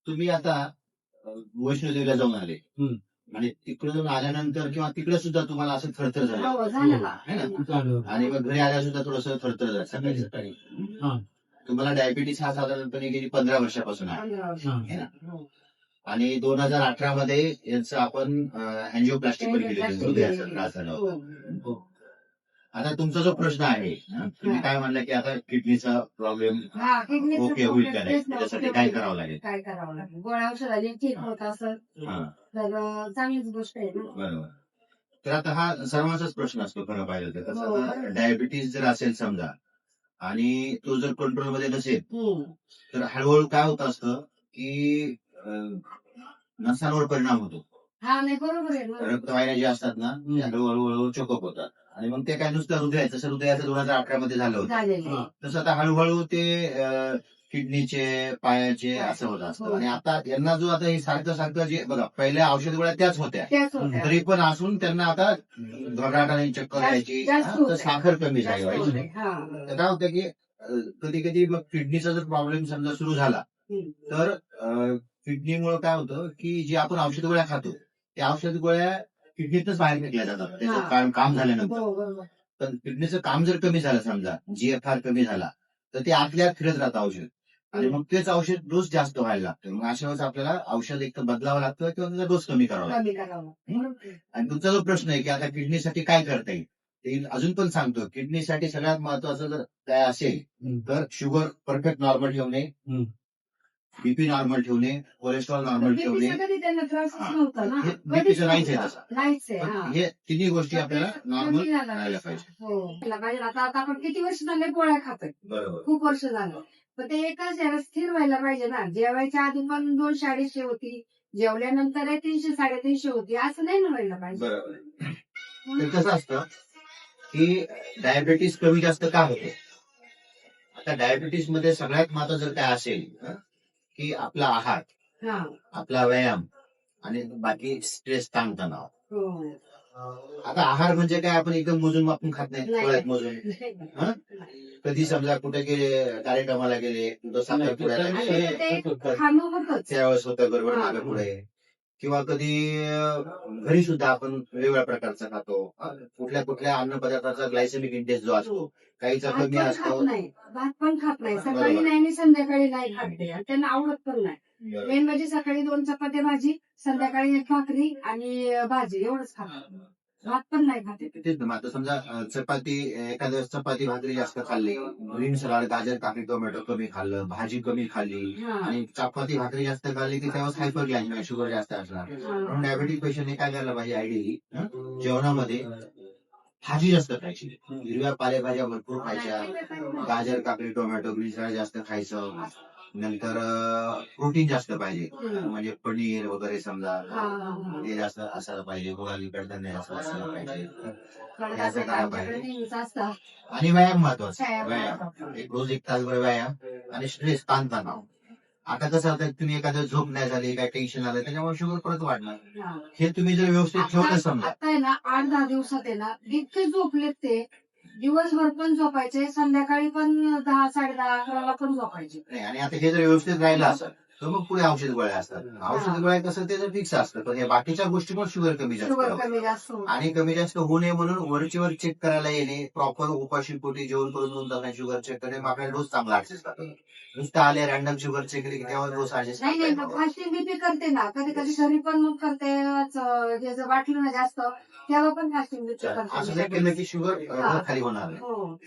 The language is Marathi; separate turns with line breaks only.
तुम्ही आता वैष्णोदेवीला जाऊन आले
हम्म.
आणि तिकडे जाऊन आल्यानंतर किंवा तिकडे सुद्धा तुम्हाला असं थरथर झालं
हो, झालं ना.
है ना?
चालू.
आणि मग घरी आल्या सुद्धा थोडस थरथर झालं सकाळी सकाळी.
हा.
तुम्हाला डायबिटीस हा साधारणपणे गेली 15 वर्षापासून आहे
15 वर्ष.
हा.
है ना?
हो.
आणि 2018 मध्ये यांचं आपण अँजिओप्लास्टी पण केली होती, हृदयाचा त्रास झाला होता.
हो.
हो.
आता तुमचा जो प्रश्न आहे तुम्ही काय म्हणला की आता किडनीचा प्रॉब्लेम
हा, किडनीचा
ओके होईल का
problem
नाही
तेच नव्हतं.
त्यासाठी काय करावं लागेल?
काय करावं लागेल? गोळ्या औषधाने ठीक होत असं
हा,
तर चांगलीच गोष्ट आहे ना.
बरोबर. तर आता हा सर्वांचाच प्रश्न असतो खरं पाहिलं तर.
हो,
कसं आता
बरोबर.
डायबिटीस जर असेल समजा आणि तो जर कंट्रोलमध्ये नसेल
हम्म.
तर हळूहळू काय होत असतं की नसांवर परिणाम होतो.
हा, नाही बरोबर आहे ना.
रक्तवाहिन्या ज्या असतात ना त्या हळूहळू चोकअप होतात आणि मग ते काय नुसतं हृदयाचं जसं हृदयाचं 2018 मध्ये झालं होतं
झालेलं आहे.
तसं आता हळूहळू ते किडनीचे पायाचे असं होत असतं. आणि आता यांना जो आता हे सारखं सारखं जे बघा पहिल्या औषध गोळ्या त्याच होत्या
त्याच होत्या.
तरी पण असून त्यांना आता घबराटाने चक्कर यायची
जास्त
तर
होतंय.
साखर कमी झाली
जास्त
व्हायची.
होतंय. हा.
तर काय होतं की कधी कधी मग किडनीचा जर प्रॉब्लेम समजा सुरू झाला
हम्म.
तर किडनीमुळे काय होतं की जी आपण औषध गोळ्या खातो त्या औषध गोळ्या किडनीतच बाहेर फेकल्या जातात
हा.
त्याचं काम झाल्यानंतर.
हो, बरोबर.
पण किडनीचं काम जर कमी झालं समजा जीएफआर कमी झाला तर ते आतल्या फिरत राहतं औषध आणि मग तेच औषध डोस जास्त व्हायला लागतं. मग अशा वेळेस आपल्याला औषध एक तर बदलावं लागतं किंवा त्याचा डोस कमी करावा लागतो.
कमी करावं. बरोबर.
आणि तुमचा जो प्रश्न आहे की आता किडनीसाठी काय करता येईल ते अजून पण सांगतो. किडनीसाठी सगळ्यात महत्वाचं जर काय असेल तर शुगर परफेक्ट नॉर्मल ठेवणे,
हम्म.
बीपी नॉर्मल ठेवणे, कोलेस्ट्रॉल नॉर्मल ठेवणे.
बीपीचा कधी त्यांना त्रासच नव्हता ना.
हे
कधीच
बीपीचं नाहीच आहे
नव्हता.
तसं.
नाहीच आहे.
पण
हा.
हे तिन्ही गोष्टी आपल्याला नॉर्मल
कमी झाला
राहायला पाहिजे.
हो. केला पाहिजे. आता आपण किती वर्ष झाले गोळ्या खातोय.
बरोबर.
खूप वर्ष झालं. पण ते एकाच याला स्थिर व्हायला पाहिजे ना. जेवायच्या आधी पण 200-250 होती. जेवल्यानंतर 300-350 होती. असं नाही ना व्हायला पाहिजे.
बरोबर. तर कसं असतं की डायबिटीस कमी जास्त का होते? आता डायबिटीस मध्ये सगळ्यात महत्वाचं जर काय असेल की आपला आहार,
हा.
आपला व्यायाम आणि बाकी स्ट्रेस ताणतणाव.
हो.
आता आहार म्हणजे काय आपण एकदम मोजून मापून खात नाही,
नाही.
डोळ्यात मोजून. हं? कधी समजा कुठे गेले कार्यक्रमाला गेले कुठं साखरपुड्याला
आणि
गेले
ते खाणं होतच.
त्यावेळेस होतं गडबड
हा.
मागे पुढे किंवा कधी घरी सुद्धा आपण वेगवेगळ्या प्रकारचा खातो. कुठल्या कुठल्या अन्न पदार्थाचा ग्लायसेमिक इंडेक्स जो असतो काहीचा
भात
कमी
पण
असतो.
खात नाही. भात पण खात नाही. सकाळी
बरोबर.
नाही आणि संध्याकाळी नाही खात ते. आणि त्यांना आवडत पण नाही.
बरोबर.
मेन म्हणजे सकाळी 2 चपात्या भाजी, संध्याकाळी 1 भाकरी आणि भाजी एवढंच खातात. भात पण नाही खाते.
तेच ना. आता समजा चपाती एखाद्या वेळेस चपाती भाकरी जास्त खाल्ली, ग्रीन सलाड गाजर काकडी टोमॅटो कमी खाल्लं, भाजी कमी खाल्ली
हा.
आणि चपाती भाकरी जास्त खाल्ली की त्यावेळेस हायपर शुगर जास्त असणार. म्हणून डायबिटीस पेशंटने काय करायला पाहिजे आयडियली जेवणामध्ये भाजी जास्त खायची, हिरव्या पालेभाज्या भरपूर खायच्या, गाजर काकडी टोमॅटो ग्रीन सलाड जास्त खायचं. नंतर प्रोटीन जास्त पाहिजे म्हणजे पनीर वगैरे समजा
हा.
ते जास्त असायला पाहिजे. गुळाली कडधान्य जास्त असायला पाहिजे.
कडक
हे असं करायला
आमच्याकडे
पाहिजे.
नेहमीच असतं.
आणि व्यायाम महत्वाचा.
व्यायाम
व्यायाम
महत्वाचा.
एक रोज 1 तासभर व्यायाम आणि स्ट्रेस ताणतणाव. आता कसं आता तुम्ही एखादं झोप नाही झाली काय टेन्शन आलं त्याच्यामुळे शुगर परत वाढणार.
हा.
हे तुम्ही जर व्यवस्थित ठेवलं समजा
आता आहे ना 8-10 दिवसात आहे ना इतके झोपलेत ते. दिवसभर पण झोपायचे, संध्याकाळी पण 10, 10:30, 11ला पण झोपायचे.
नाही. आणि आता हे जर व्यवस्थित राहिलं असं तर मग पुढे औषध गोळ्या असतात. औषध गोळ्या कसं ते जर फिक्स असतं पण हे बाकीच्या गोष्टी पण शुगर कमी जास्त
शुगर
होतं.
कमी जास्त होतं.
आणि कमी जास्त होऊ नये म्हणून वरची वर चेक करायला येणे, प्रॉपर उपाशी पोटी जेवण करून 2 तासांनी शुगर चेक करणे, मग आपल्याला डोस चांगला ऍडजस्ट करतो. नुसतं आले रॅन्डम शुगर चेक केली की तेव्हा डोस ऍडजस्ट
नाही नाही
करता येतो.
फास्टिंग बीपी करते ना. कधी कधी घरी पण मग करते. हे जर वाटलं ना जास्त तेव्हा पण फास्टिंग बीपी
असं
करते.
जर केलं की शुगर
हा.
खाली होणार नाही.
हो.